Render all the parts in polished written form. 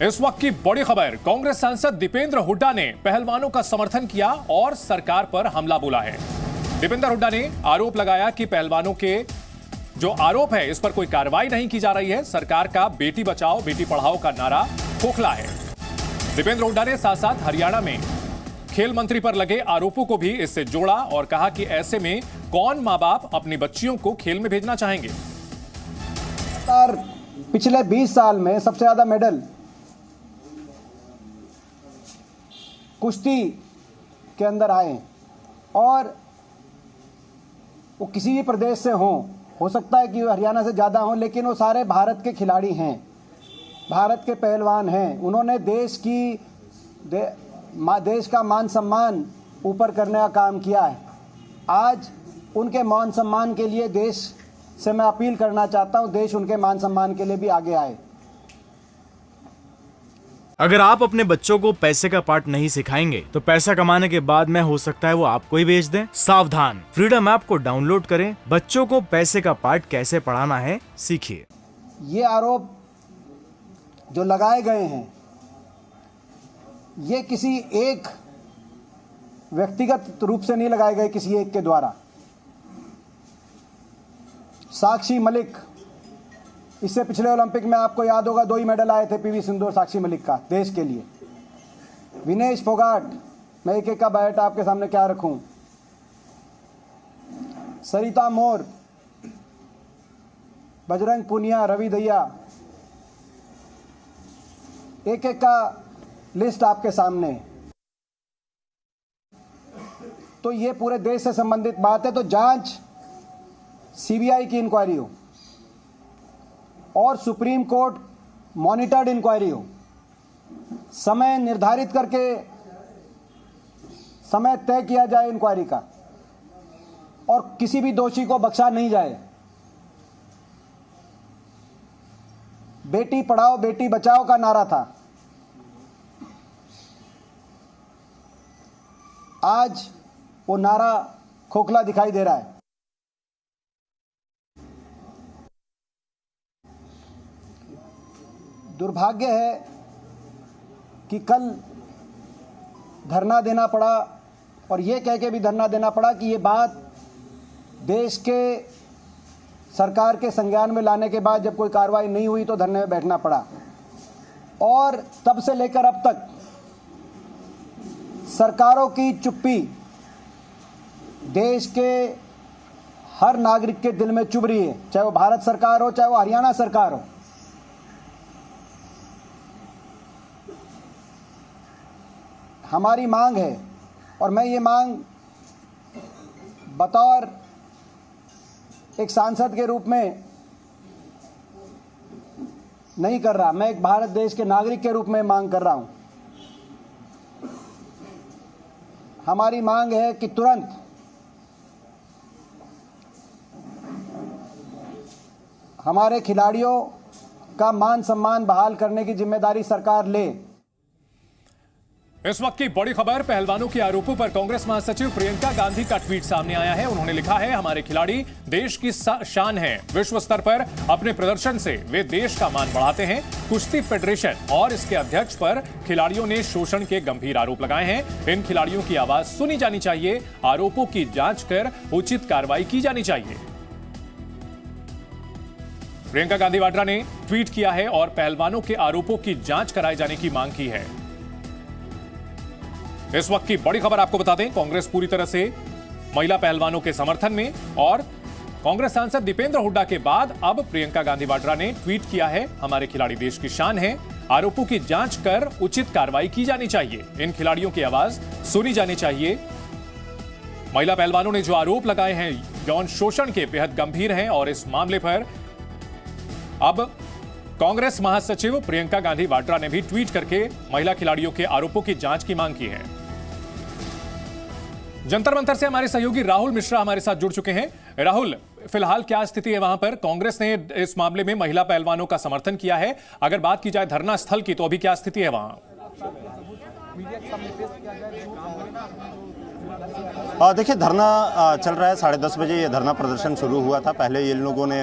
इस वक्त की बड़ी खबर, कांग्रेस सांसद दीपेंद्र हुड्डा ने पहलवानों का समर्थन किया और सरकार पर हमला बोला है। दीपेंद्र हुड्डा ने आरोप लगाया कि पहलवानों के जो आरोप है इस पर कोई कार्रवाई नहीं की जा रही है। सरकार का बेटी बचाओ बेटी पढ़ाओ का नारा खोखला है। दीपेंद्र हुड्डा ने साथ साथ हरियाणा में खेल मंत्री पर लगे आरोपों को भी इससे जोड़ा और कहा कि ऐसे में कौन मां बाप अपनी बच्चियों को खेल में भेजना चाहेंगे। पिछले 20 साल में सबसे ज्यादा मेडल कुश्ती के अंदर आए और वो किसी भी प्रदेश से हो सकता है कि हरियाणा से ज़्यादा हों, लेकिन वो सारे भारत के खिलाड़ी हैं, भारत के पहलवान हैं। उन्होंने देश का मान सम्मान ऊपर करने का काम किया है। आज उनके मान सम्मान के लिए देश से मैं अपील करना चाहता हूं, देश उनके मान सम्मान के लिए भी आगे आए। अगर आप अपने बच्चों को पैसे का पाठ नहीं सिखाएंगे तो पैसा कमाने के बाद में हो सकता है वो आपको ही बेच दें। सावधान, फ्रीडम ऐप को डाउनलोड करें, बच्चों को पैसे का पाठ कैसे पढ़ाना है सीखिए। ये आरोप जो लगाए गए हैं ये किसी एक व्यक्तिगत रूप से नहीं लगाए गए, किसी एक के द्वारा। साक्षी मलिक, इससे पिछले ओलंपिक में आपको याद होगा 2 ही मेडल आए थे पीवी सिंधु और साक्षी मलिक का देश के लिए। विनेश फोगाट, मैं एक का बायोडाटा आपके सामने क्या रखूं। सरिता मोर, बजरंग पुनिया, रवि दहिया, एक का लिस्ट आपके सामने। तो ये पूरे देश से संबंधित बात है। तो जांच सीबीआई की इंक्वायरी हो और सुप्रीम कोर्ट मॉनिटर्ड इंक्वायरी हो, समय निर्धारित करके समय तय किया जाए इंक्वायरी का और किसी भी दोषी को बख्शा नहीं जाए। बेटी पढ़ाओ बेटी बचाओ का नारा था, आज वो नारा खोखला दिखाई दे रहा है। दुर्भाग्य है कि कल धरना देना पड़ा और ये कह के भी धरना देना पड़ा कि ये बात देश के सरकार के संज्ञान में लाने के बाद जब कोई कार्रवाई नहीं हुई तो धरने में बैठना पड़ा। और तब से लेकर अब तक सरकारों की चुप्पी देश के हर नागरिक के दिल में चुभ रही है, चाहे वो भारत सरकार हो चाहे वो हरियाणा सरकार हो। हमारी मांग है और मैं ये मांग बतौर एक सांसद के रूप में नहीं कर रहा, मैं एक भारत देश के नागरिक के रूप में मांग कर रहा हूं। हमारी मांग है कि तुरंत हमारे खिलाड़ियों का मान सम्मान बहाल करने की जिम्मेदारी सरकार ले। इस वक्त की बड़ी खबर, पहलवानों के आरोपों पर कांग्रेस महासचिव प्रियंका गांधी का ट्वीट सामने आया है। उन्होंने लिखा है, हमारे खिलाड़ी देश की शान हैं। विश्व स्तर पर अपने प्रदर्शन से वे देश का मान बढ़ाते हैं। कुश्ती फेडरेशन और इसके अध्यक्ष पर खिलाड़ियों ने शोषण के गंभीर आरोप लगाए हैं। इन खिलाड़ियों की आवाज सुनी जानी चाहिए, आरोपों की जांच कर उचित कार्रवाई की जानी चाहिए। प्रियंका गांधी वाड्रा ने ट्वीट किया है और पहलवानों के आरोपों की जांच कराए जाने की मांग की है। इस वक्त की बड़ी खबर आपको बता दें, कांग्रेस पूरी तरह से महिला पहलवानों के समर्थन में और कांग्रेस सांसद दीपेंद्र हुड्डा के बाद अब प्रियंका गांधी वाड्रा ने ट्वीट किया है, हमारे खिलाड़ी देश की शान हैं, आरोपों की जांच कर उचित कार्रवाई की जानी चाहिए। इन खिलाड़ियों की आवाज सुनी जानी चाहिए। महिला पहलवानों ने जो आरोप लगाए हैं यौन शोषण के बेहद गंभीर हैं और इस मामले पर अब कांग्रेस महासचिव प्रियंका गांधी वाड्रा ने भी ट्वीट करके महिला खिलाड़ियों के आरोपों की जांच की मांग की है। जंतर मंतर से हमारे सहयोगी राहुल मिश्रा हमारे साथ जुड़ चुके हैं। राहुल, फिलहाल क्या स्थिति है वहां पर? कांग्रेस ने इस मामले में महिला पहलवानों का समर्थन किया है। अगर बात की जाए धरना स्थल की तो अभी क्या स्थिति है वहां? देखिए, धरना चल रहा है। 10:30 बजे ये धरना प्रदर्शन शुरू हुआ था। पहले ये लोगों ने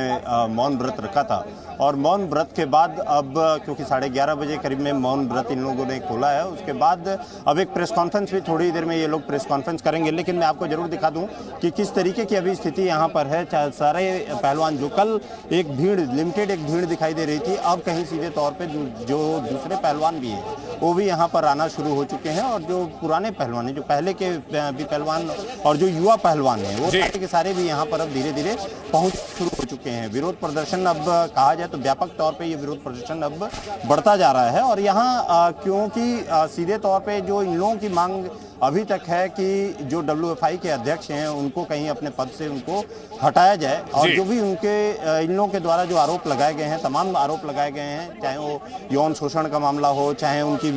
मौन व्रत रखा था और मौन व्रत के बाद अब क्योंकि 11:30 बजे करीब में मौन व्रत इन लोगों ने खोला है, उसके बाद अब एक प्रेस कॉन्फ्रेंस भी थोड़ी देर में ये लोग प्रेस कॉन्फ्रेंस करेंगे। लेकिन मैं आपको जरूर दिखा दूं कि किस तरीके की अभी स्थिति यहाँ पर है। सारे पहलवान, जो कल एक भीड़, लिमिटेड एक भीड़ दिखाई दे रही थी, अब कहीं सीधे तौर पर जो दूसरे पहलवान भी हैं वो भी यहाँ पर आना शुरू हो चुके हैं। और जो पुराने पहलवान हैं, जो पहले के भी पहलवान और जो युवा पहलवान हैं, वो सारे के सारे भी यहाँ पर अब धीरे धीरे पहुँच शुरू हो चुके हैं। विरोध प्रदर्शन अब कहा जाए तो व्यापक तौर पे ये विरोध प्रदर्शन अब बढ़ता जा रहा है। और यहाँ क्योंकि सीधे तौर पे जो इन लोगों की मांग अभी तक है कि जो WFI के अध्यक्ष हैं उनको कहीं अपने पद से उनको हटाया जाए, और जो भी उनके इन लोगों के द्वारा जो आरोप लगाए गए हैं, तमाम आरोप लगाए गए हैं, चाहे वो यौन शोषण का मामला हो, चाहे उनकी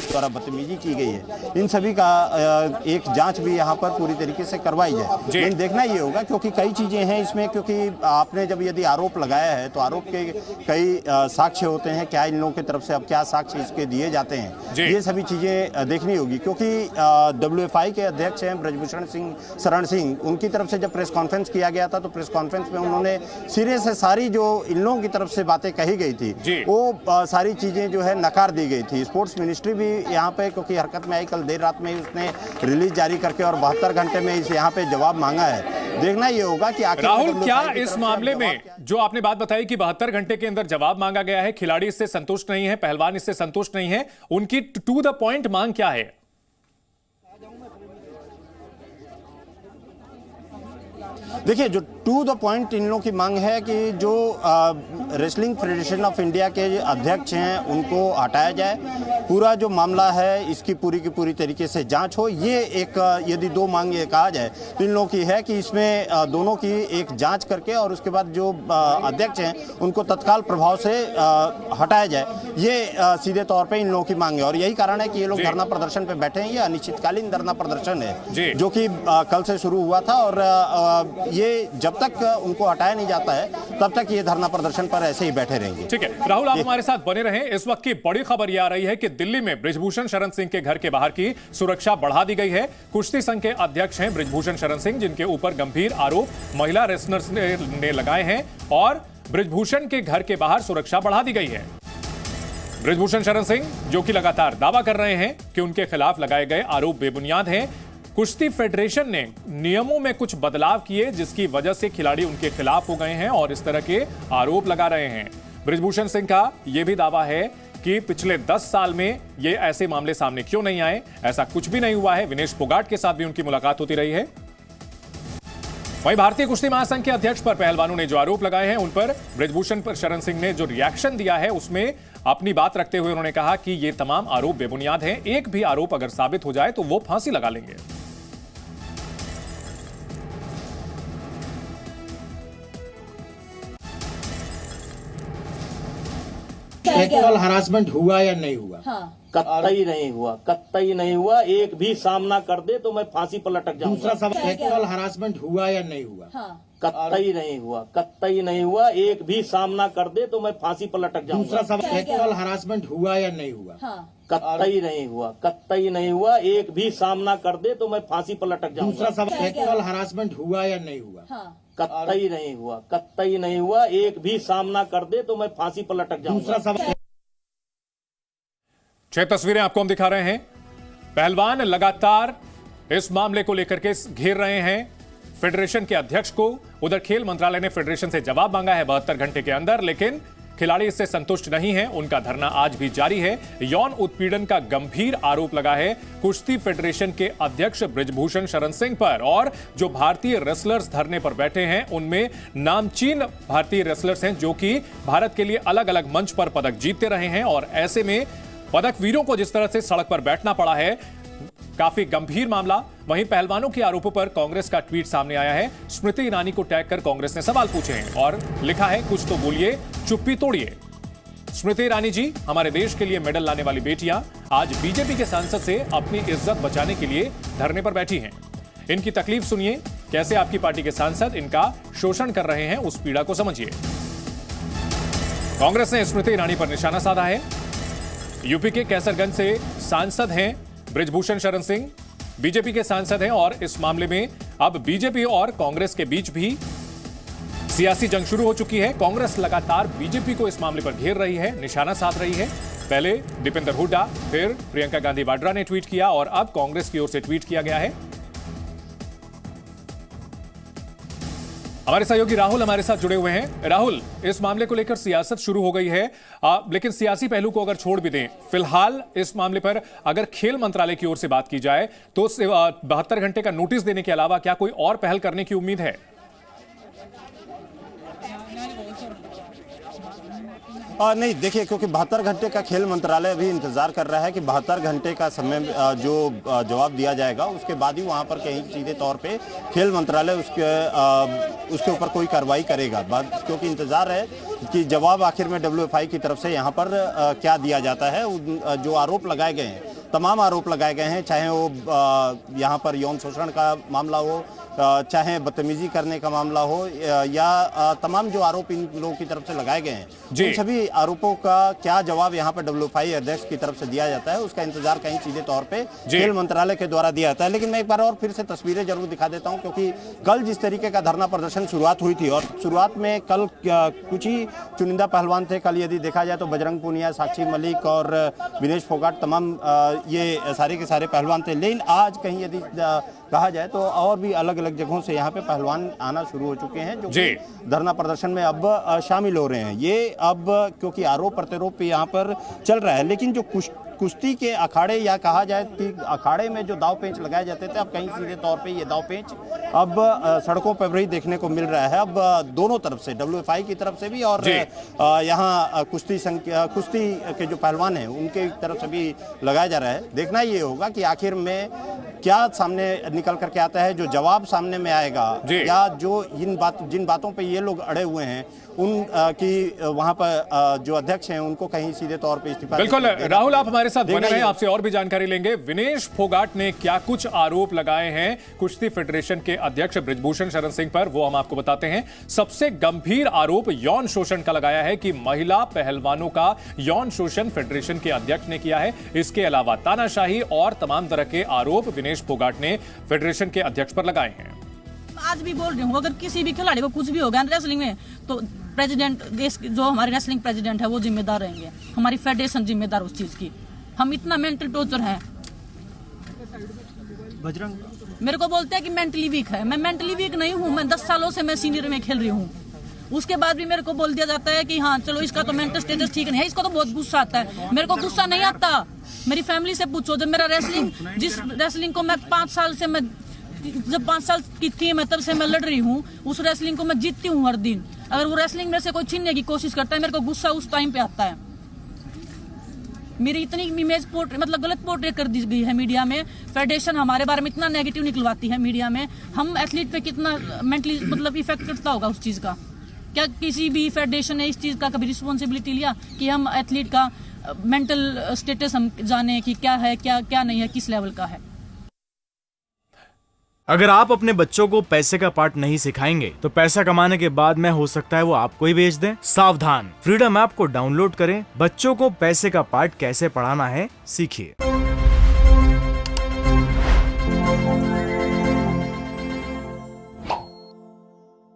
द्वारा बदतमीजी की गई है, इन सभी का एक जांच भी यहाँ पर पूरी तरीके से करवाई जाए। लेकिन देखना ये होगा क्योंकि कई चीजें हैं इसमें, क्योंकि आपने जब यदि आरोप लगाया है तो आरोप के कई साक्ष्य होते हैं, क्या इन लोगों की तरफ से अब क्या साक्ष्य इसके दिए जाते हैं, ये सभी चीजें देखनी होगी। क्योंकि WFI के अध्यक्ष हैं ब्रजभूषण शरण सिंह, उनकी तरफ से जब प्रेस कॉन्फ्रेंस किया गया था तो प्रेस कॉन्फ्रेंस में उन्होंने सिरे से सारी जो इन लोगों की तरफ से बातें कही गई थी वो सारी चीजें जो है नकार दी गई थी। स्पोर्ट्स मिनिस्ट्री भी यहाँ पे क्योंकि हरकत में आई, कल देर रात में उसने रिलीज जारी करके और 72 घंटे में इस यहाँ पे जवाब मांगा है। देखना ये होगा कि आखिर राहुल क्या इस मामले में जो आपने बात बताई कि 72 घंटे के अंदर जवाब मांगा गया है, खिलाड़ी इससे संतुष्ट नहीं है, पहलवान इससे संतुष्ट नहीं है, उनकी टू द पॉइंट मांग क्या है? देखिए, जो टू द पॉइंट इन लोगों की मांग है कि जो रेसलिंग फेडरेशन ऑफ इंडिया के अध्यक्ष हैं उनको हटाया जाए, पूरा जो मामला है इसकी पूरी की पूरी तरीके से जांच हो। ये एक यदि दो मांग ये कहा जाए तो इन लोगों की है कि इसमें दोनों की एक जांच करके और उसके बाद जो अध्यक्ष हैं उनको तत्काल प्रभाव से हटाया जाए। ये सीधे तौर पे इन लोगों की मांग है और यही कारण है कि ये लोग धरना प्रदर्शन पे बैठे हैं। ये अनिश्चितकालीन धरना प्रदर्शन है जो कि कल से शुरू हुआ था और ये जब तक उनको हटाया नहीं जाता है तब तक ये धरना प्रदर्शन पर ऐसे ही बैठे रहेंगे। ठीक है राहुल, आप हमारे साथ बने रहें। इस वक्त की बड़ी खबर यह आ रही है कि दिल्ली में बृजभूषण शरण सिंह के घर के बाहर की सुरक्षा बढ़ा दी गई है। कुश्ती संघ के अध्यक्ष हैं बृजभूषण शरण सिंह, जिनके ऊपर गंभीर आरोप महिला रेसलर्स ने लगाए हैं और बृजभूषण के घर के बाहर सुरक्षा बढ़ा दी गई है। बृजभूषण शरण सिंह जो कि लगातार दावा कर रहे हैं कि उनके खिलाफ लगाए गए आरोप बेबुनियाद हैं। कुश्ती फेडरेशन ने नियमों में कुछ बदलाव किए जिसकी वजह से खिलाड़ी उनके खिलाफ हो गए हैं और इस तरह के आरोप लगा रहे हैं। बृजभूषण सिंह का यह भी दावा है कि पिछले 10 साल में ये ऐसे मामले सामने क्यों नहीं आए, ऐसा कुछ भी नहीं हुआ है। विनेश फोगाट के साथ भी उनकी मुलाकात होती रही है। वहीं भारतीय कुश्ती महासंघ के अध्यक्ष पर पहलवानों ने जो आरोप लगाए हैं उन पर बृजभूषण पर शरण सिंह ने जो रिएक्शन दिया है उसमें अपनी बात रखते हुए उन्होंने कहा कि ये तमाम आरोप बेबुनियाद हैं। एक भी आरोप अगर साबित हो जाए तो वो फांसी लगा लेंगे। सेक्सुअल हरासमेंट हुआ या नहीं हुआ? हाँ। कतई नहीं हुआ, कतई नहीं हुआ। एक भी सामना कर दे तो मैं फांसी पर लटक जाऊंगा। दूसरा सवाल, सेक्सुअल हरासमेंट हुआ या नहीं हुआ? हाँ। कतई नहीं हुआ, कतई नहीं हुआ। एक भी सामना कर दे तो मैं फांसी पर लटक जाऊंगा। दूसरा सवाल, सेक्सुअल हरासमेंट हुआ या नहीं हुआ? हाँ। कतई नहीं हुआ, कतई नहीं हुआ। एक भी सामना कर दे तो मैं फांसी पर लटक जाऊंगा। दूसरा सवाल, सेक्सुअल हरासमेंट हुआ या नहीं हुआ? हाँ। कतई नहीं हुआ, कतई नहीं हुआ। एक भी सामना कर दे तो मैं फांसी पर लटक जाऊंगा। दूसरा सवाल। 6 तस्वीरें आपको हम दिखा रहे हैं। पहलवान लगातार इस मामले को लेकर के घेर रहे हैं फेडरेशन के अध्यक्ष को। उधर खेल मंत्रालय ने फेडरेशन से जवाब मांगा है 72 घंटे के अंदर, लेकिन खिलाड़ी इससे संतुष्ट नहीं है। उनका धरना आज भी जारी है। यौन उत्पीड़न का गंभीर आरोप लगा है कुश्ती फेडरेशन के अध्यक्ष बृजभूषण शरण सिंह पर। और जो भारतीय रेसलर्स धरने पर बैठे हैं उनमें नामचीन भारतीय रेसलर्स हैं जो कि भारत के लिए अलग अलग मंच पर पदक जीतते रहे हैं। और ऐसे में पदक वीरों को जिस तरह से सड़क पर बैठना पड़ा है, काफी गंभीर मामला। वहीं पहलवानों के आरोपों पर कांग्रेस का ट्वीट सामने आया है। स्मृति ईरानी को टैग कर कांग्रेस ने सवाल पूछे हैं और लिखा है, कुछ तो बोलिए, चुप्पी तोड़िए। स्मृति ईरानी जी, हमारे देश के लिए मेडल लाने वाली बेटियां आज बीजेपी के सांसद से अपनी इज्जत बचाने के लिए धरने पर बैठी हैं। इनकी तकलीफ सुनिए, कैसे आपकी पार्टी के सांसद इनका शोषण कर रहे हैं, उस पीड़ा को समझिए। कांग्रेस ने स्मृति ईरानी पर निशाना साधा है। यूपी के कैसरगंज से सांसद हैं बृजभूषण शरण सिंह। बीजेपी के सांसद हैं और इस मामले में अब बीजेपी और कांग्रेस के बीच भी सियासी जंग शुरू हो चुकी है। कांग्रेस लगातार बीजेपी को इस मामले पर घेर रही है, निशाना साध रही है। पहले दीपेंद्र हुड्डा, फिर प्रियंका गांधी वाड्रा ने ट्वीट किया और अब कांग्रेस की ओर से ट्वीट किया गया है। हमारे सहयोगी राहुल हमारे साथ जुड़े हुए हैं। राहुल, इस मामले को लेकर सियासत शुरू हो गई है, लेकिन सियासी पहलू को अगर छोड़ भी दें, फिलहाल इस मामले पर अगर खेल मंत्रालय की ओर से बात की जाए तो 72 घंटे का नोटिस देने के अलावा क्या कोई और पहल करने की उम्मीद है? नहीं, देखिए, क्योंकि 72 घंटे का खेल मंत्रालय अभी इंतजार कर रहा है कि 72 घंटे का समय जो जवाब दिया जाएगा उसके बाद ही वहां पर कहीं सीधे तौर पे खेल मंत्रालय उसके ऊपर कोई कार्रवाई करेगा। क्योंकि इंतजार है कि जवाब आखिर में WFI की तरफ से यहाँ पर क्या दिया जाता है। जो आरोप लगाए गए हैं, तमाम आरोप लगाए गए हैं, चाहे वो यहाँ पर यौन शोषण का मामला हो, चाहे बदतमीजी करने का मामला हो, या तमाम जो आरोप इन लोगों की तरफ से लगाए गए हैं, उन सभी आरोपों का क्या जवाब यहाँ पर WFI अध्यक्ष की तरफ से दिया जाता है, उसका इंतजार कहीं सीधे तौर पे खेल मंत्रालय के द्वारा दिया जाता है। लेकिन मैं एक बार और फिर से तस्वीरें जरूर दिखा देता हूँ, क्योंकि कल जिस तरीके का धरना प्रदर्शन शुरुआत हुई थी, और शुरुआत में कल कुछ ही चुनिंदा पहलवान थे। कल यदि देखा जाए तो बजरंग पूनिया, साक्षी मलिक और विनेश फोगाट, तमाम ये सारे के सारे पहलवान थे। लेकिन आज कहीं यदि कहा जाए तो और भी अलग अलग जगहों से यहाँ पे पहलवान आना शुरू हो चुके हैं, जो धरना प्रदर्शन में अब शामिल हो रहे हैं। ये अब क्योंकि आरोप प्रत्यारोप यहाँ पर चल रहा है, लेकिन जो कुश्ती के अखाड़े, या कहा जाए कि अखाड़े में जो दाव पेंच लगाए जाते थे, अब कहीं सीधे तौर पे ये दाव पेंच अब सड़कों पर भी देखने को मिल रहा है। अब दोनों तरफ से, WFI की तरफ से भी और यहाँ कुश्ती के जो पहलवान हैं उनके तरफ से भी लगाया जा रहा है। देखना ये होगा कि आखिर में क्या सामने निकल करके आता है, जो जवाब सामने में आएगा, या जो जिन बातों पे ये लोग अड़े हुए हैं उन की वहां पर जो अध्यक्ष हैं उनको कहीं सीधे तौर पे इस्तीफा। बिल्कुल राहुल, आप हमारे साथ बने रहें, आपसे और भी जानकारी लेंगे। विनेश फोगाट ने क्या कुछ आरोप लगाए हैं कुश्ती फेडरेशन के अध्यक्ष बृजभूषण शरण सिंह पर, वो हम आपको बताते हैं। सबसे गंभीर आरोप यौन शोषण का लगाया है कि महिला पहलवानों का यौन शोषण फेडरेशन के अध्यक्ष ने किया है। इसके अलावा तानाशाही और तमाम तरह के आरोप विनेश फोगाट ने फेडरेशन के अध्यक्ष पर लगाए हैं। आज भी बोल रही हूँ, अगर किसी भी खिलाड़ी को कुछ भी होगा रेसलिंग में तो प्रेसिडेंट, देश जो हमारे रेसलिंग प्रेसिडेंट है वो जिम्मेदार रहेंगे, हमारी फेडरेशन जिम्मेदार उस चीज की। हम इतना मेंटल टॉर्चर है। बजरंग मेरे को बोलते हैं कि मेंटली वीक है। मैं मेंटली वीक नहीं हूँ, मैं 10 सालों से मैं सीनियर में खेल रही हूँ। उसके बाद भी मेरे को बोल दिया जाता है कि हाँ चलो इसका तो मेंटल स्टेटस ठीक नहीं है। इसको तो बहुत गुस्सा आता है, मेरे को गुस्सा नहीं आता। मेरी फैमिली से पूछो, जब मेरा जिस रेसलिंग को मैं 5 साल से जब 5 साल की थी मैं, तब से मैं लड़ रही हूँ, उस रेसलिंग को मैं जीतती हूँ हर दिन। अगर वो रेसलिंग में से कोई छीनने की कोशिश करता है, मेरे को गुस्सा उस टाइम पे आता है। मेरी इतनी इमेज मतलब गलत पोर्ट्रेट कर दी गई है मीडिया में। फेडरेशन हमारे बारे में इतना नेगेटिव निकलवाती है मीडिया में। हम एथलीट पे कितना मेंटली मतलब इफेक्ट करता होगा उस चीज का। क्या किसी भी फेडरेशन ने इस चीज का कभी रिस्पॉन्सिबिलिटी लिया कि हम एथलीट का मेंटल स्टेटस हम जाने कि क्या है, क्या नहीं है, किस लेवल का है। अगर आप अपने बच्चों को पैसे का पार्ट नहीं सिखाएंगे तो पैसा कमाने के बाद में हो सकता है वो आपको ही बेच दें। सावधान, फ्रीडम ऐप को डाउनलोड करें, बच्चों को पैसे का पार्ट कैसे पढ़ाना है सीखिए।